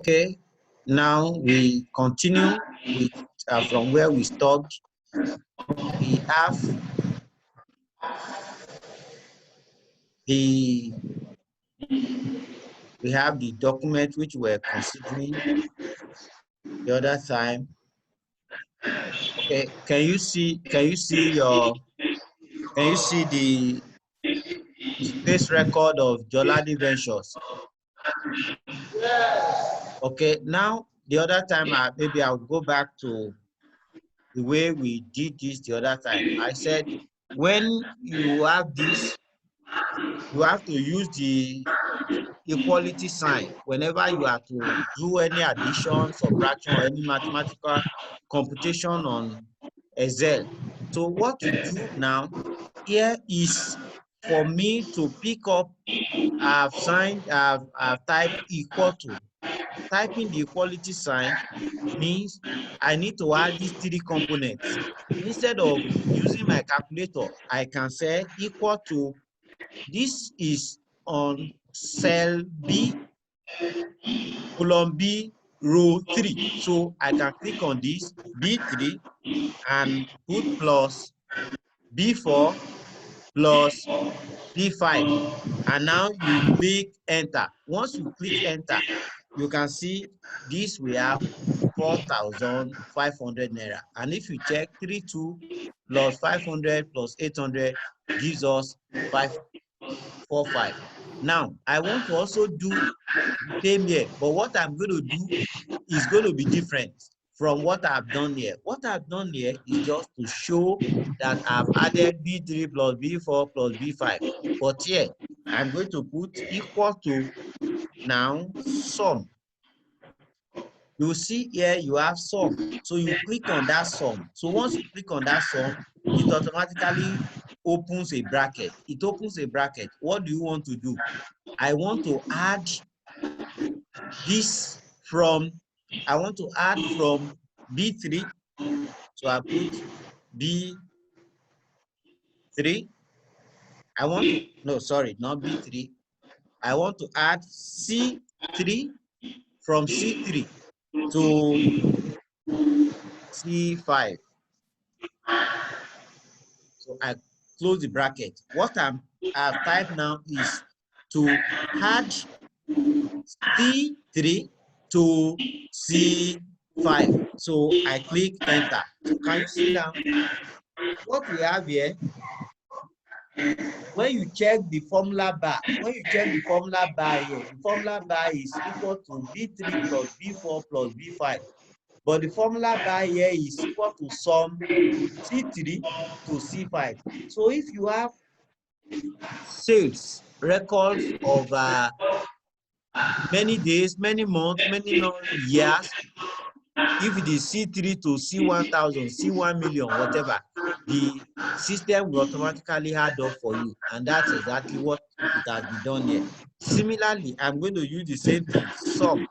Okay, now we continue with from where we stopped. We have the document which we're considering the other time. Okay, can you see the space record of Jolani Ventures? Okay, now the other time maybe I'll go back to the way we did this the other time. I said when you have this, you have to use the equality sign whenever you are to do any addition, subtraction, or any mathematical computation on Excel. So what to do now here is for me to pick up, I've typed equal to. Typing the equality sign means I need to add these three components. Instead of using my calculator, I can say equal to, this is on cell B, column B, row 3. So I can click on this B3 and put plus B4 plus B5. And now you click enter. Once you click enter, you can see this we have 4,500 naira. And if you check 32 plus 500 plus 800 gives us 545. Now I want to also do the same here, but what I'm going to do is going to be different from what I've done here. What I've done here is just to show that I've added B3 plus B4 plus B5. But here, I'm going to put equal to now sum. You see here you have sum. So you click on that sum. So once you click on that sum, it automatically opens a bracket. It opens a bracket. What do you want to do? I want to add this from, I want to add from B3. So I put B3. I want to, no, sorry, not B3. I want to add C3 from C3 to C5. So I close the bracket. What I've typed now is to add C3 to C5. So I click enter. So can you see now what we have here? When you check the formula bar, here, the formula bar is equal to B3 plus B4 plus B5. But the formula bar here is equal to sum C3 to C5. So if you have sales records of many days, many months, many years, if it is C3 to C1000, C1 million, whatever, the system will automatically add up for you. And that's exactly what it has been done here. Similarly, I'm going to use the same thing, sum.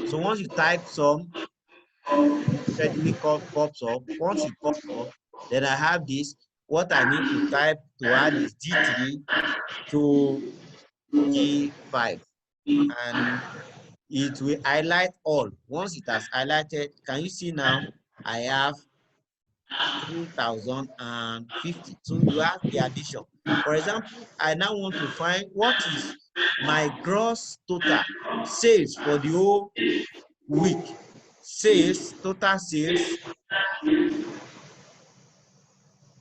So once you type sum, readily pops up. Once it pops up, then I have this. What I need to type to add is D3 to D5. And it will highlight all. Once it has highlighted, can you see now? I have 3,050. So you have the addition. For example, I now want to find what is my gross total sales for the whole week. Sales, total sales,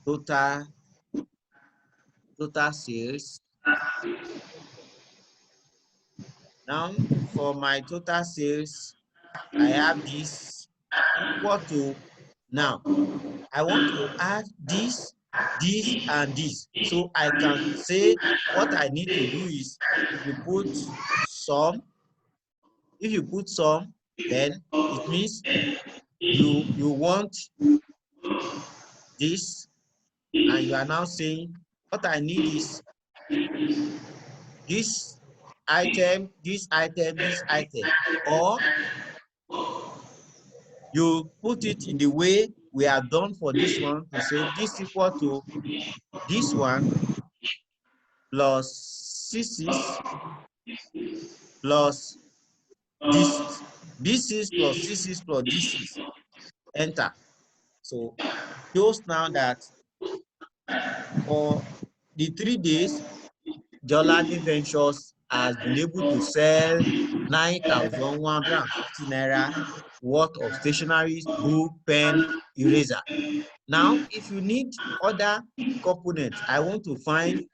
total sales. Now for my total sales, I have this equal to, now I want to add this, this, and this. So I can say what I need to do is, if you put sum, then it means you want this, and you are now saying what I need is this item, this item, this item, or you put it in the way we have done for this one, to say this equal to this one plus C6 plus this B6 plus C6 plus D6. Enter. So it shows now that for the 3 days, Jolade Ventures has been able to sell 9,150 naira worth of stationery, book, pen, eraser. Now, if you need other components, I want to find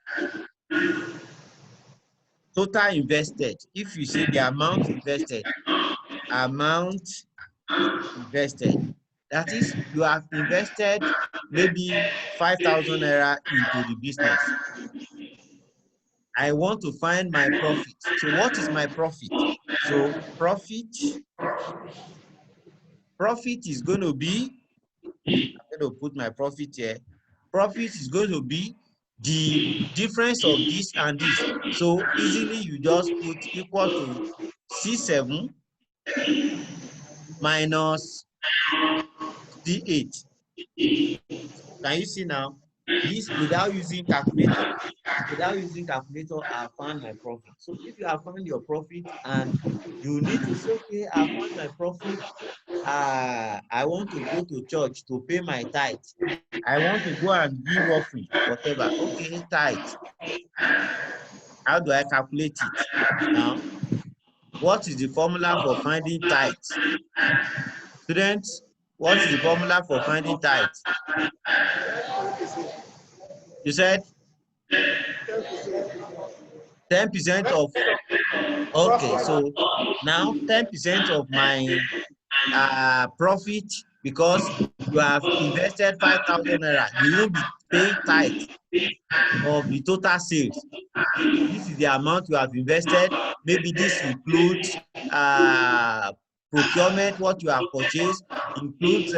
total invested. If you see the amount invested, that is, you have invested maybe 5,000 naira into the business. I want to find my profit. So what is my profit? So profit is going to be, I'm going to put my profit here. Profit is going to be the difference of this and this. So easily you just put equal to C7 minus C8. So can you see now? This without using calculator. Without using calculator, I found my profit. So if you have found your profit and you need to say, okay, I found my profit. I want to go to church to pay my tithe. I want to go and give offering, whatever. Okay, tithe. How do I calculate it? Now, what is the formula for finding tithe? Students, what is the formula for finding tithe? You said 10% of, okay, so now 10% of my profit, because you have invested 5,000 naira, you won't be paying tithe of the total sales. This is the amount you have invested. Maybe this includes procurement, what you have purchased, includes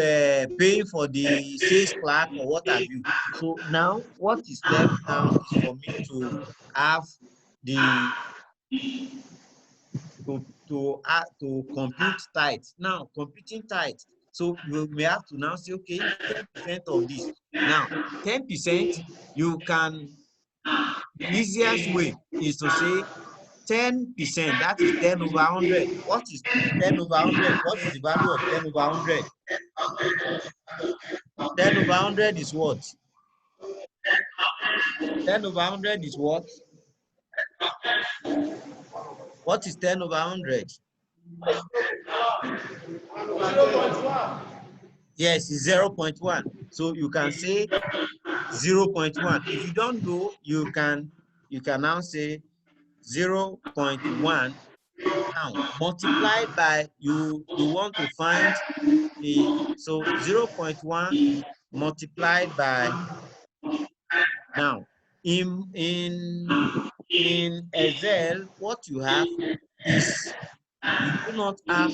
paying for the sales clerk or what have you. So now what is left now is for me to have the to compute tithe. Now computing tithe. So you may have to now say, okay, 10% of this. Now 10%, you can, the easiest way is to say 10%, that is 10 over 100. What is 10 over 100? What is the value of 10 over 100? 10 over 100 is what? 10 over 100 is what? What is 10 over 100? Yes, it's 0.1. So you can say 0.1. If you don't know, you can now say 0.1. Now multiplied by, you want to find the, so 0.1 multiplied by, now in Excel, what you have is, you do not have,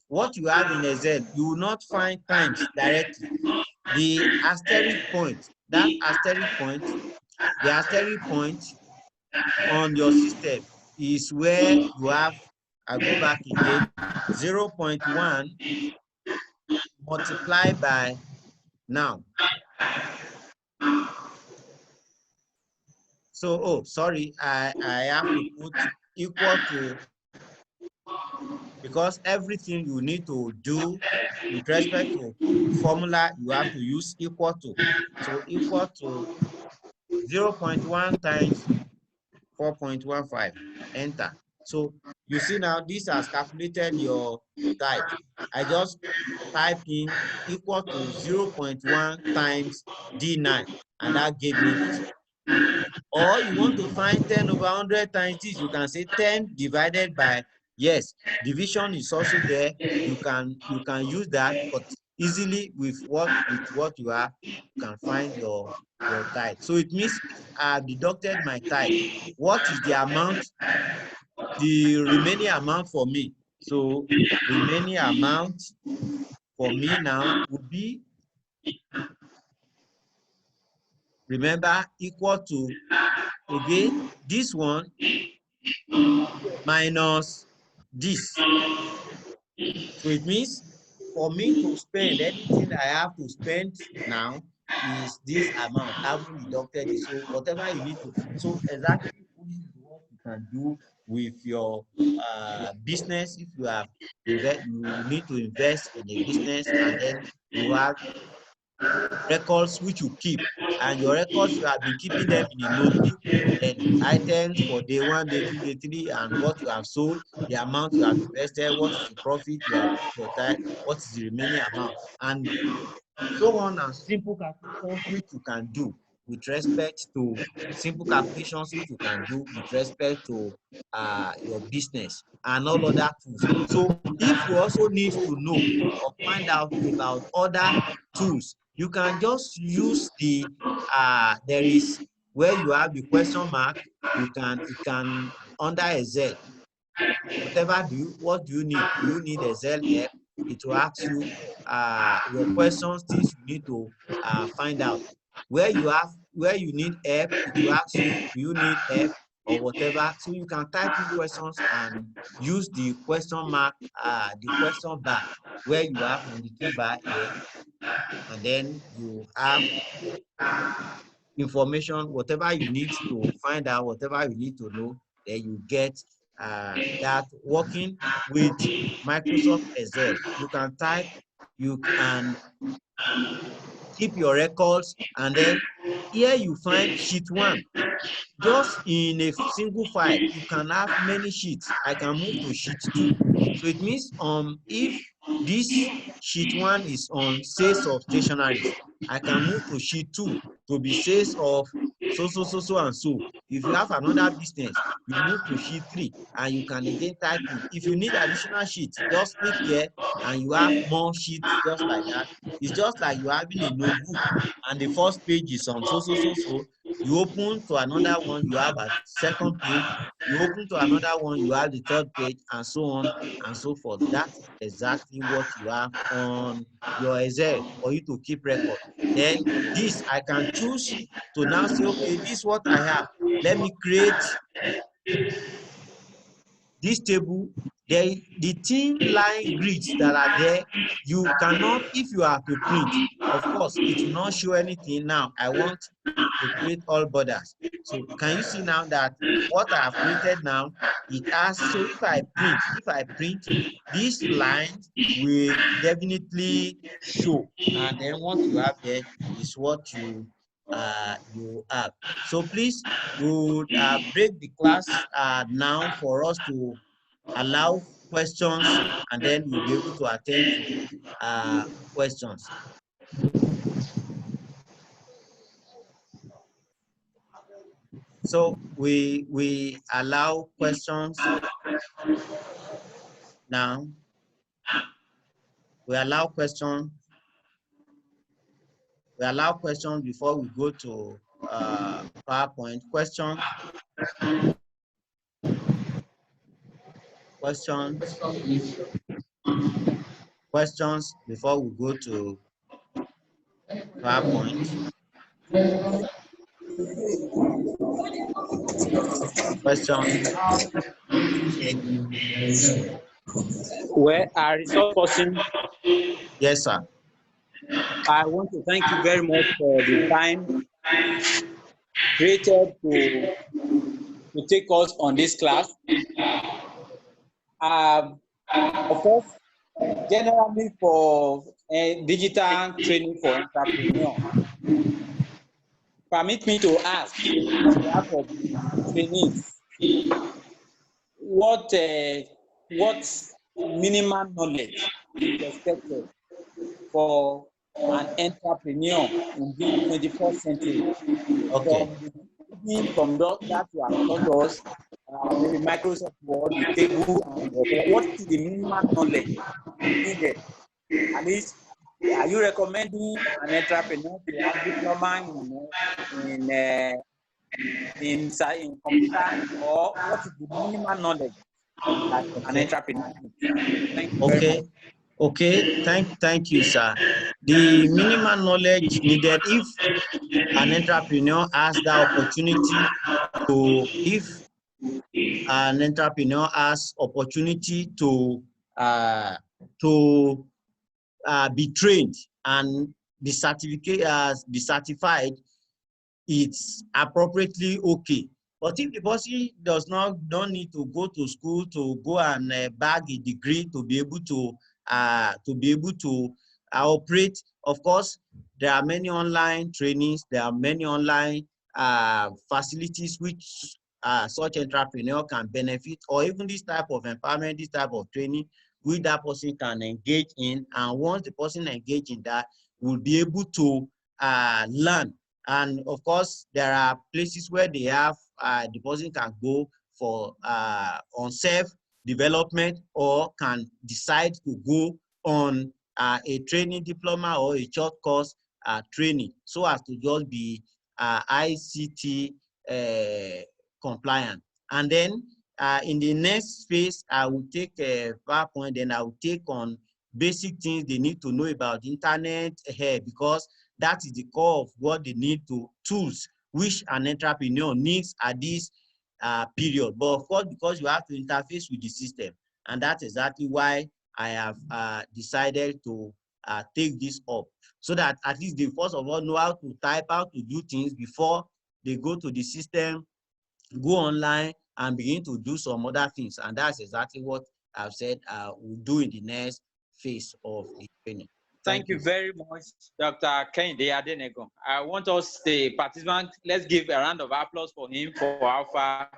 what you have in Excel, you will not find times directly. The asterisk point, that asterisk point, the asterisk point on your system is where you have, I go back again, 0.1 multiplied by, now. So, oh, sorry, I have to put equal to, because everything you need to do with respect to formula, you have to use equal to. So equal to 0.1 times 4.15, enter. So you see now this has calculated your tithe. I just type in equal to 0.1 times D9, and that gave me this. Or you want to find 10 over 100 times this, you can say 10 divided by, yes, division is also there. You can use that, but easily with what you have, you can find your tithe. So it means if I have deducted my tithe, what is the amount, the remaining amount for me? So remaining amount for me now would be, remember, equal to, again, this one minus this. So it means for me to spend anything I have to spend now is this amount. I haven't deducted it. So whatever you need to, so exactly this is what you can do with your business. If you have you need to invest in a business, and then you have records which you keep, and your records you have been keeping them in a notebook, then items for day 1, day 2, day 3, and what you have sold, the amount you have invested, what is the profit you have prioritized, what is the remaining amount, and so on, and simple calculations which you can do with respect to your business, and all other tools. So if you also need to know or find out about other tools, you can just use the there is where you have the question mark. You can under Excel, what do you need? Do you need Excel help? It will ask you your questions, things you need to find out. Where you need help, it will ask you, do you need help or whatever. So you can type in questions and use the question mark, the question bar where you have on the toolbar here, and then you have information, whatever you need to find out, whatever you need to know, then you get that working with Microsoft Excel. You can type, you can keep your records, and then here you find sheet 1. Just in a single file, you can have many sheets. I can move to sheet 2. So it means if this sheet 1 is on sales of stationaries, I can move to sheet 2 to be sales of so and so. If you have another business, you move to sheet 3 and you can again type in. If you need additional sheets, just click here and you have more sheets just like that. It's just like you having a notebook and the first page is on so. You open to another one, you have a second page. You open to another one, you have the third page, and so on and so forth. That's exactly what you have on your Excel for you to keep record. Then this, I can choose to now say, okay, this is what I have. Let me create this table. The thin line grids that are there, you cannot, if you are to print, of course, it will not show anything. Now, I want to create all borders. So can you see now that what I have created now, it has, so if I print, these lines will definitely show. And then what you have there is what you have. So please, we would break the class now for us to allow questions, and then we'll be able to attend to questions. So we allow questions now. We allow questions. We allow questions before we go to PowerPoint. Questions before we go to PowerPoint. Questions. Well, our resource person, Yes, sir. I want to thank you very much for the time created to take us on this class. Of course, generally for digital training for entrepreneurs, permit me to ask on behalf of trainees, what minimum knowledge is expected for an entrepreneur in this 21st century? Okay. From that you have taught us, maybe Microsoft Word, the table, and whatever. What is the minimum knowledge needed? At least, are you recommending an entrepreneur to have diploma in computer, or what is the minimum knowledge that an Okay. entrepreneur needs? Thank you very much. Okay. Thank you, sir. The minimal knowledge needed, if an entrepreneur has that opportunity if an entrepreneur has opportunity to be trained and be certified, it's appropriately okay. But if the person does not don't need to go to school to go and bag a degree to be able to operate, of course, there are many online trainings, there are many online facilities which such entrepreneur can benefit, or even this type of empowerment, this type of training, which that person can engage in. And once the person engage in that, will be able to learn. And of course, there are places where they have the person can go for on self-development, or can decide to go on a training diploma or a short course training, so as to just be ICT compliant. And then in the next phase, I will take PowerPoint, and I will take on basic things they need to know about internet here, because that is the core of what they need to tools which an entrepreneur needs at this period. But of course, because you have to interface with the system, and that's exactly why I have decided to take this up, so that at least they first of all know how to type, how to do things before they go to the system, go online, and begin to do some other things. And that's exactly what I've said we'll do in the next phase of the training. Thank you very much, Dr. Kehinde Adenegan. I want us, the participants, let's give a round of applause for him for how far.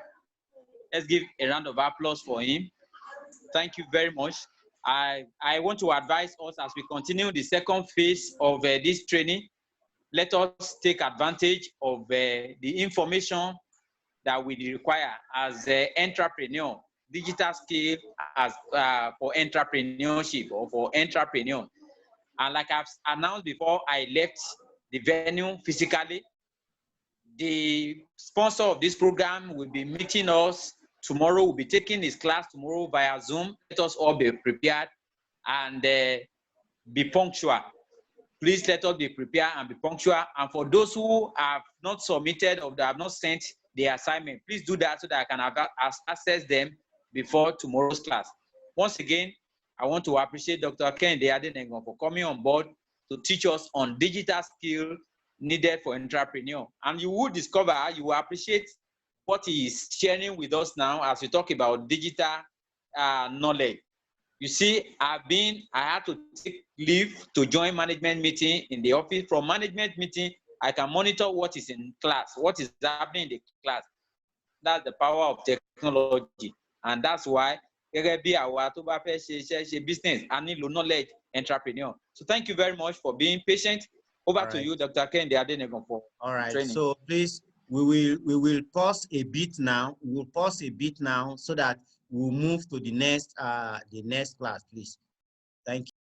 Let's give a round of applause for him. Thank you very much. I want to advise us, as we continue the second phase of this training, let us take advantage of the information that we require as an entrepreneur, digital skill as for entrepreneurship or for entrepreneur. And like I've announced before, I left the venue physically. The sponsor of this program will be meeting us tomorrow. We'll be taking his class tomorrow via Zoom. Let us all be prepared and be punctual. Please let us be prepared and be punctual. And for those who have not submitted or that have not sent the assignment, please do that so that I can have access them before tomorrow's class. Once again, I want to appreciate Dr. Kehinde Adenegan for coming on board to teach us on digital skill needed for entrepreneur. And you will discover, you will appreciate what he is sharing with us now as we talk about digital knowledge. You see, I had to take leave to join management meeting in the office. From management meeting, I can monitor what is in class, what is happening in the class. That's the power of technology. And that's why business and knowledge entrepreneur. So thank you very much for being patient. Over to you, Dr. Kehinde Adenegan, for training. So please, we will pause a bit now. We will pause a bit now so that we'll move to the next class, please. Thank you.